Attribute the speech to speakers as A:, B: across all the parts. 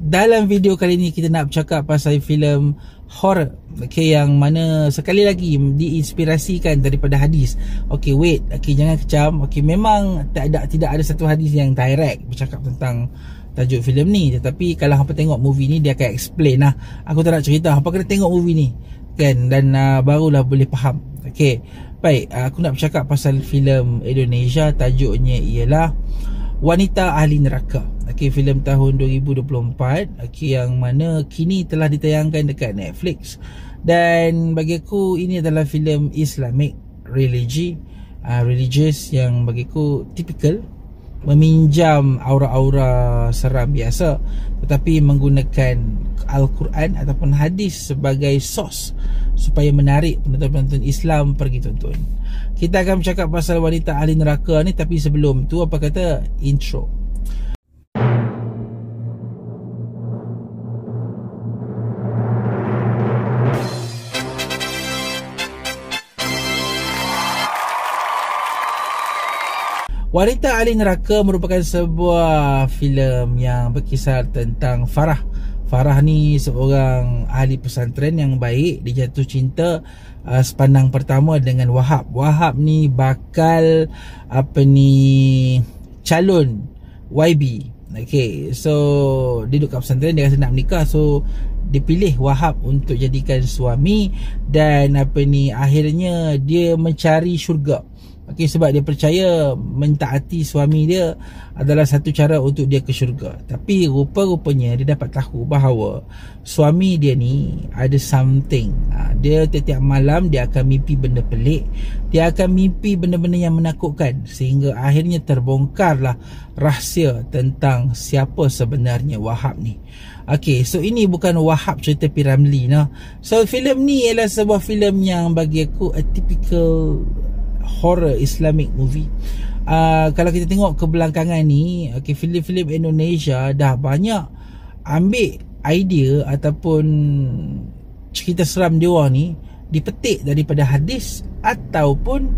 A: dalam video kali ni kita nak bercakap pasal filem horror, okay, yang mana sekali lagi diinspirasikan daripada hadis. Okay, wait, okay, jangan kecam. Okay, memang tidak ada satu hadis yang direct bercakap tentang tajuk filem ni, tetapi kalau hampa tengok movie ni, dia akan explain lah. Aku tak nak cerita, hampa kena tengok movie ni kan, dan barulah boleh faham. Okay, baik, aku nak bercakap pasal filem Indonesia, tajuknya ialah Wanita Ahli Neraka. Okay, filem tahun 2024, okay, yang mana kini telah ditayangkan dekat Netflix. Dan bagi aku ini adalah filem Islamic religious yang bagi aku typical, meminjam aura-aura seram biasa, tetapi menggunakan Al-Quran ataupun hadis sebagai sos supaya menarik penonton-penonton Islam pergi tonton. Kita akan bercakap pasal Wanita Ahli Neraka ni, tapi sebelum tu apa kata intro. Wanita Ahli Neraka merupakan sebuah filem yang berkisar tentang Farah. Farah ni seorang ahli pesantren yang baik. Dia jatuh cinta sepandang pertama dengan Wahab. Wahab ni bakal calon YB. Okay, so dia duduk kat pesantren, dia rasa nak menikah, so dia pilih Wahab untuk jadikan suami. Dan akhirnya dia mencari syurga. Okay, sebab dia percaya mentaati suami dia adalah satu cara untuk dia ke syurga. Tapi rupa-rupanya dia dapat tahu bahawa suami dia ni ada something. Dia setiap malam dia akan mimpi benda pelik, dia akan mimpi benda-benda yang menakutkan, sehingga akhirnya terbongkarlah rahsia tentang siapa sebenarnya Wahab ni. Okay, so ini bukan Wahab cerita P.Ramlee nah. So filem ni ialah sebuah filem yang bagi aku a typical horror Islamic movie. Kalau kita tengok kebelakangan ni, okay, filem-filem Indonesia dah banyak ambil idea ataupun cerita seram dia orang ni dipetik daripada hadis ataupun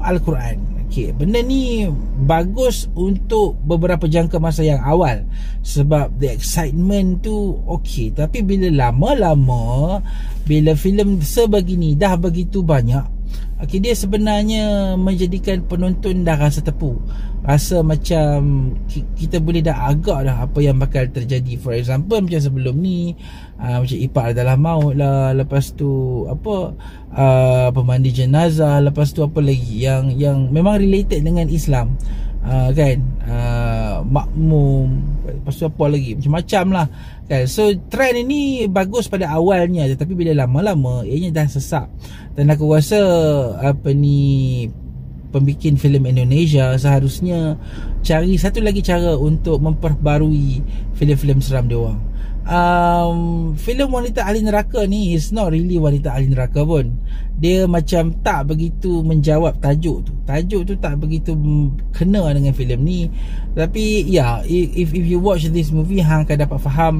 A: Al-Quran. Okay, benda ni bagus untuk beberapa jangka masa yang awal sebab the excitement tu okay, tapi bila lama-lama, bila filem sebegini dah begitu banyak, okay, dia sebenarnya menjadikan penonton dah rasa tepu, rasa macam kita boleh dah agak dah apa yang bakal terjadi. For example, macam sebelum ni macam Ipak Adalah Maut lah, lepas tu Pemandi Jenazah, lepas tu apa lagi yang memang related dengan Islam, kan, Makmum, lepas tu apa lagi, macam-macam lah kan. So trend ini bagus pada awalnya, tetapi bila lama-lama ianya dah sesak. Dan aku rasa pembikin filem Indonesia seharusnya cari satu lagi cara untuk memperbarui filem-filem seram dia orang. Filem Wanita Ahli Neraka ni is not really Wanita Ahli Neraka pun. Dia macam tak begitu menjawab tajuk tu. Tajuk tu tak begitu kena dengan filem ni. Tapi ya, if you watch this movie, hang akan dapat faham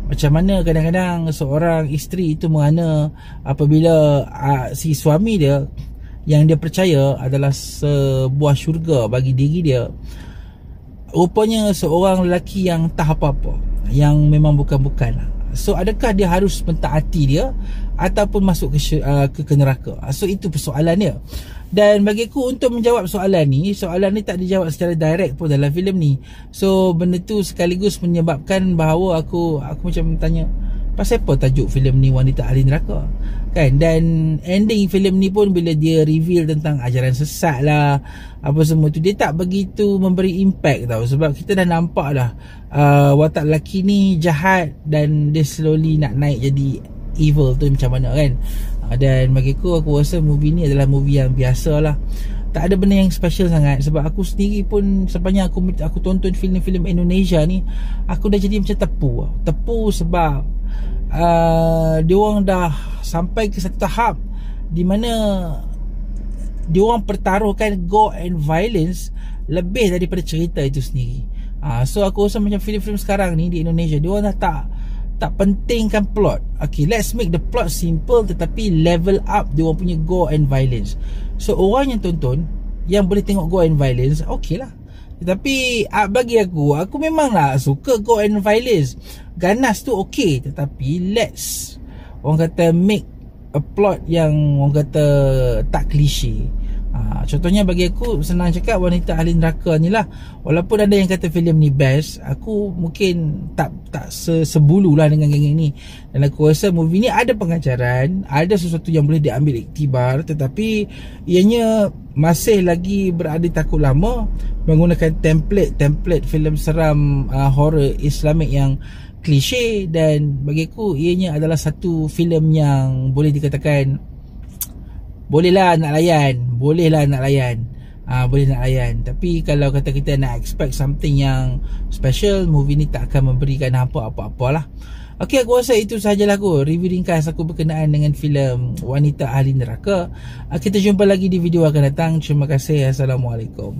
A: macam mana kadang-kadang seorang isteri itu merana apabila si suami dia yang dia percaya adalah sebuah syurga bagi diri dia, rupanya seorang lelaki yang tak apa-apa, yang memang bukan-bukan. So adakah dia harus mentaati dia ataupun masuk ke neraka? So itu persoalan dia. Dan bagi aku, untuk menjawab soalan ni tak dijawab secara direct pun dalam filem ni. So benda tu sekaligus menyebabkan bahawa aku macam tanya, pasal apa tajuk filem ni Wanita Ahli Neraka, kan? Dan ending filem ni pun bila dia reveal tentang ajaran sesat lah, apa semua tu, dia tak begitu memberi impact tau. Sebab kita dah nampak dah watak lelaki ni jahat dan dia slowly nak naik jadi evil tu macam mana, kan? Dan bagi aku rasa movie ni adalah movie yang biasa lah, tak ada benda yang special sangat. Sebab aku sendiri pun sepanjang aku tonton filem-filem Indonesia ni, aku dah jadi macam tepu sebab dia orang dah sampai ke satu tahap di mana dia orang pertaruhkan gore and violence lebih daripada cerita itu sendiri. So aku rasa macam filem-filem sekarang ni di Indonesia, dia orang dah tak pentingkan plot. Okay, let's make the plot simple tetapi level up dia orang punya gore and violence. So orang yang tonton, yang boleh tengok gore and violence, okay lah, Tetapi bagi aku memanglah suka Go and Filers. Ganas tu okey, tetapi let's orang kata make a plot yang orang kata tak klise. Contohnya bagi aku, senang cakap, Wanita Ahli Neraka ni lah. Walaupun ada yang kata filem ni best, aku mungkin tak sebulu lah dengan geng ni. Dan aku rasa movie ni ada pengajaran, ada sesuatu yang boleh diambil iktibar, tetapi ianya masih lagi berada takut lama, menggunakan template filem seram horror Islamik yang klise. Dan bagi aku ianya adalah satu filem yang boleh dikatakan boleh lah nak layan. Boleh nak layan. Tapi kalau kata kita nak expect something yang special, movie ni tak akan memberikan apa-apa lah. Okey, aku rasa itu sahajalah review ringkas aku berkenaan dengan filem Wanita Ahli Neraka. Kita jumpa lagi di video akan datang. Terima kasih. Assalamualaikum.